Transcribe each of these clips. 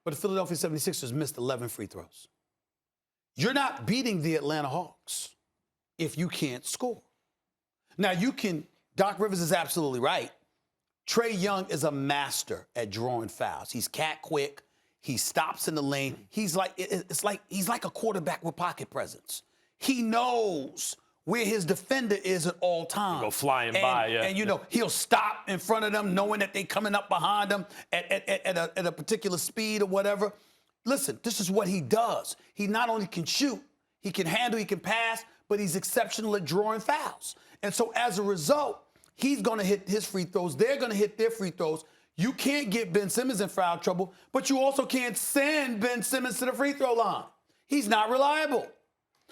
but the Philadelphia 76ers missed 11 free throws. You're not beating the Atlanta Hawks if you can't score. Now, Doc Rivers is absolutely right. Trae Young is a master at drawing fouls. He's cat quick. He stops in the lane. He's like a quarterback with pocket presence. He knows where his defender is at all times. Go flying by, yeah. And, he'll stop in front of them knowing that they're coming up behind him at a particular speed or whatever. Listen, this is what he does. He not only can shoot, he can handle, he can pass, but he's exceptional at drawing fouls. And so as a result, he's going to hit his free throws. They're going to hit their free throws. You can't get Ben Simmons in foul trouble, but you also can't send Ben Simmons to the free throw line. He's not reliable.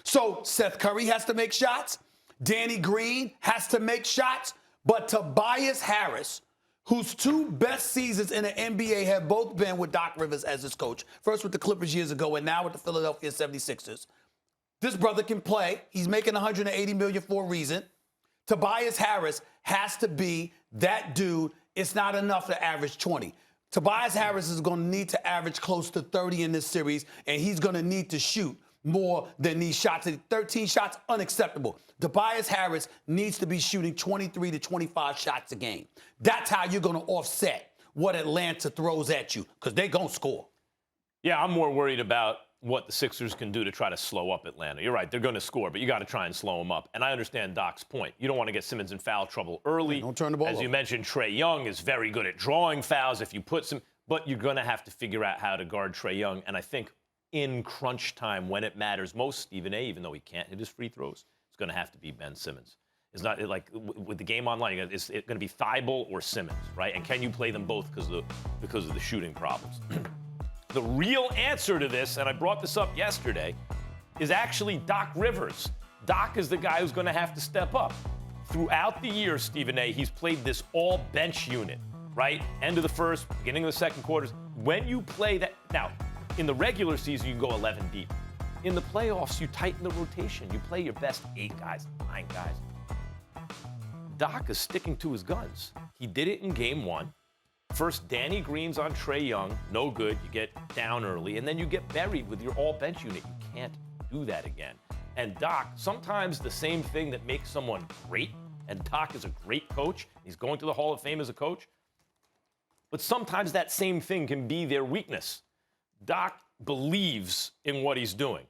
So Seth Curry has to make shots. Danny Green has to make shots. But Tobias Harris, whose two best seasons in the NBA have both been with Doc Rivers as his coach, first with the Clippers years ago and now with the Philadelphia 76ers, this brother can play. He's making $180 million for a reason. Tobias Harris has to be that dude. It's not enough to average 20. Tobias Harris is going to need to average close to 30 in this series, and he's going to need to shoot more than these shots. 13 shots, unacceptable. Tobias Harris needs to be shooting 23 to 25 shots a game. That's how you're going to offset what Atlanta throws at you, because they're going to score. Yeah, I'm more worried about what the Sixers can do to try to slow up Atlanta. You're right, they're going to score, but you got to try and slow them up. And I understand Doc's point. You don't want to get Simmons in foul trouble early. Don't turn the ball As you mentioned, Trae Young is very good at drawing fouls if you put some, but you're going to have to figure out how to guard Trae Young. And I think in crunch time, when it matters most, Stephen A., even though he can't hit his free throws, it's going to have to be Ben Simmons. It's not like with the game online, it's going to be Thibault or Simmons, right? And can you play them both because of the shooting problems? The real answer to this, and I brought this up yesterday, is actually Doc Rivers. Doc is the guy who's going to have to step up. Throughout the year, Stephen A., he's played this all-bench unit, right? End of the first, beginning of the second quarters. When you play that, now, in the regular season, you can go 11 deep. In the playoffs, you tighten the rotation. You play your best 8 guys, 9 guys. Doc is sticking to his guns. He did it in game 1. First, Danny Green's on Trae Young. No good. You get down early. And then you get buried with your all-bench unit. You can't do that again. And Doc, sometimes the same thing that makes someone great, and Doc is a great coach. He's going to the Hall of Fame as a coach. But sometimes that same thing can be their weakness. Doc believes in what he's doing.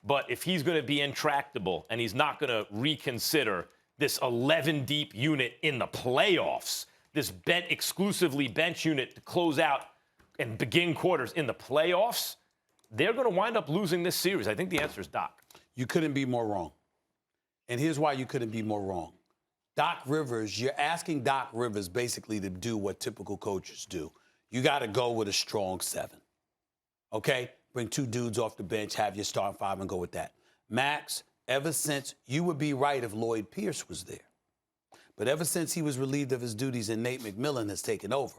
But if he's going to be intractable and he's not going to reconsider this 11-deep unit in the playoffs, this exclusively bench unit to close out and begin quarters in the playoffs, they're going to wind up losing this series. I think the answer is Doc. You couldn't be more wrong. And here's why you couldn't be more wrong. Doc Rivers, you're asking Doc Rivers basically to do what typical coaches do. You got to go with a strong 7. Okay? Bring 2 dudes off the bench, have your starting 5, and go with that. Max, ever since, you would be right if Lloyd Pierce was there. But ever since he was relieved of his duties and Nate McMillan has taken over,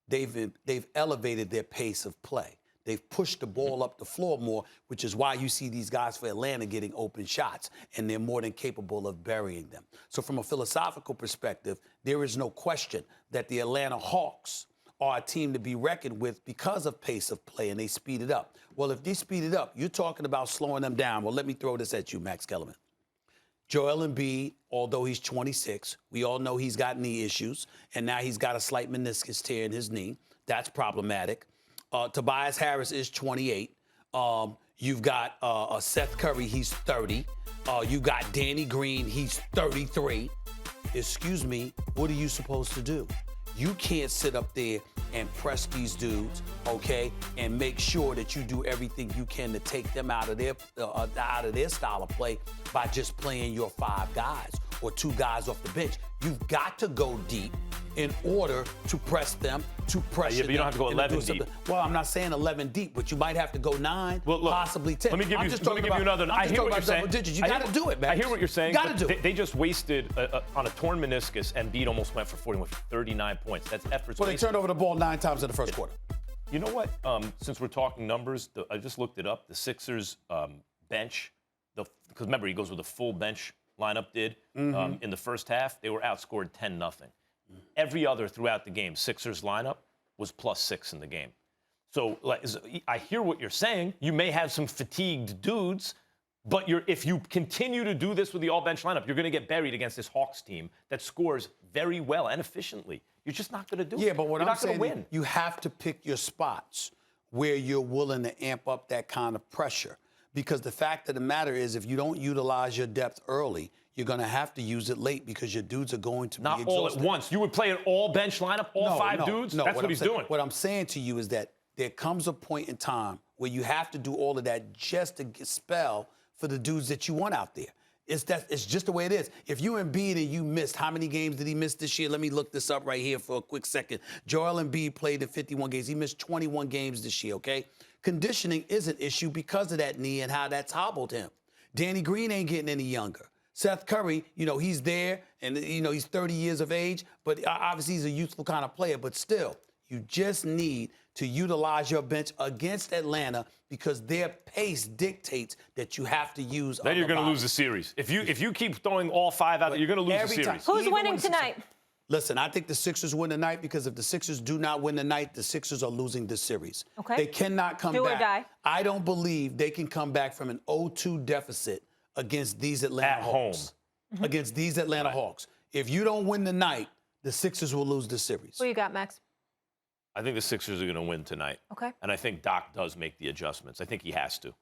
they've elevated their pace of play. They've pushed the ball up the floor more, which is why you see these guys for Atlanta getting open shots, and they're more than capable of burying them. So from a philosophical perspective, there is no question that the Atlanta Hawks are a team to be reckoned with because of pace of play, and they speed it up. Well, if they speed it up, you're talking about slowing them down. Well, let me throw this at you, Max Kellerman. Joel Embiid, although he's 26, we all know he's got knee issues, and now he's got a slight meniscus tear in his knee. That's problematic. Tobias Harris is 28. You've got Seth Curry, he's 30. You got Danny Green, he's 33. Excuse me, what are you supposed to do? You can't sit up there and press these dudes, okay, and make sure that you do everything you can to take them out of their style of play by just playing your 5 guys or 2 guys off the bench. You've got to go deep in order to press them, to pressure them. But you don't have to go 11 deep. Well, I'm not saying 11 deep, but you might have to go 9, well, look, possibly 10. Let me give you another. I hear what you're saying. You got to do it, man. I hear what you're saying. You got to do it. They just wasted, on a torn meniscus, and Embiid almost went for 39 points. That's efforts wasted. Well, they turned over the ball 9 times in the first quarter. You know what? Since we're talking numbers, I just looked it up. The Sixers bench, because remember, he goes with a full bench lineup in the first half. They were outscored 10-0. Every other throughout the game, Sixers lineup was +6 in the game. So I hear what you're saying. You may have some fatigued dudes, but if you continue to do this with the all-bench lineup, you're going to get buried against this Hawks team that scores very well and efficiently. You're just not going to do it. Yeah, but what you're I'm not going saying to win. You have to pick your spots where you're willing to amp up that kind of pressure. Because the fact of the matter is, if you don't utilize your depth early, you're going to have to use it late because your dudes are going to be exhausted. Not all at once. You would play an all-bench lineup, all five dudes? No, That's what he's doing. What I'm saying to you is that there comes a point in time where you have to do all of that just to get spell for the dudes that you want out there. It's just the way it is. If you Embiid and you missed, how many games did he miss this year? Let me look this up right here for a quick second. Joel Embiid played in 51 games. He missed 21 games this year, okay? Conditioning is an issue because of that knee and how that's hobbled him. Danny Green ain't getting any younger. Seth Curry, he's there, and, he's 30 years of age, but obviously he's a youthful kind of player. But still, you just need to utilize your bench against Atlanta because their pace dictates that you have to use. Then you're going to lose the series. If you keep throwing all five out there, you're going to lose the series. Who's winning tonight? Listen, I think the Sixers win tonight because if the Sixers do not win tonight, the Sixers are losing this series. Okay. They cannot come back. Do or die. I don't believe they can come back from an 0-2 deficit against these Atlanta Hawks. Home. Against these Atlanta Hawks. If you don't win the night, the Sixers will lose the series. Who you got, Max? I think the Sixers are going to win tonight. Okay. And I think Doc does make the adjustments. I think he has to.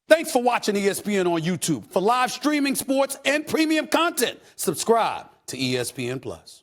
Thanks for watching ESPN on YouTube. For live streaming sports and premium content, subscribe to ESPN+.